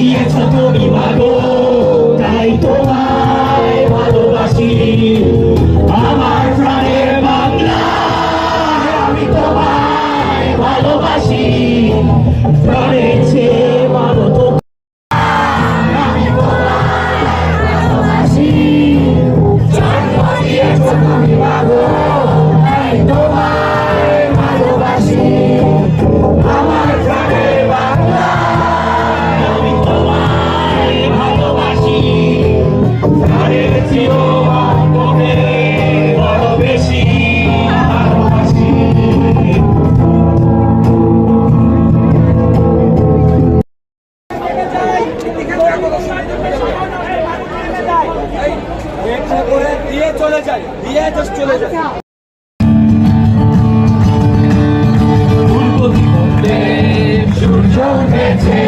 দিয়েছো তুমি মাগো, তাই তোমায় ভালোবাসি। আমার প্রাণের বাংলা, আমি তোমায় ভালোবাসি। প্রাণের চেয়ে মাগো তো আমি তোমায় ভালোবাসি। জন্ম দিয়েছো তুমি মাগো, তাই তোমায় ভালোবাসি। আমার প্রাণের বাংলা, আমি তোমায় ভালোবাসি। প্রাণের চেয়েও মনে বড় বেশি ভালোবাসি। দিয়ে চলে যায়, দিয়ে চলে যায়। সূর্য উঠেছে,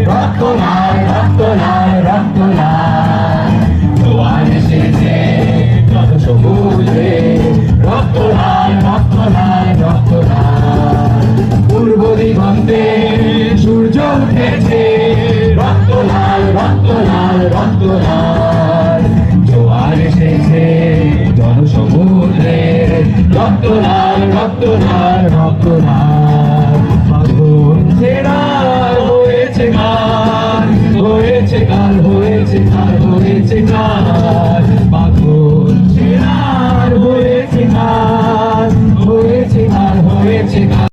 রক্ত লাল, রক্ত লাল, রক্ত লাল। জোয়ার এসেছে যত সবুজে, রক্ত লাল, রক্ত লাল, রক্ত লাল। পূর্ব দিগন্তে সূর্য উঠেছে, রক্ত লাল, রক্ত লাল, রক্ত লাল। জোয়ার এসেছে জনসমুদ্রে, রক্ত লাল, রক্ত লাল, রক্ত লাল। মাধুর ছেড়ার হয়েছে গান, হয়েছে গান, হয়েছে গান, হয়েছে গান। মাধুর ছেড়ার হয়েছে গান, হয়েছে গান, হয়েছে গান।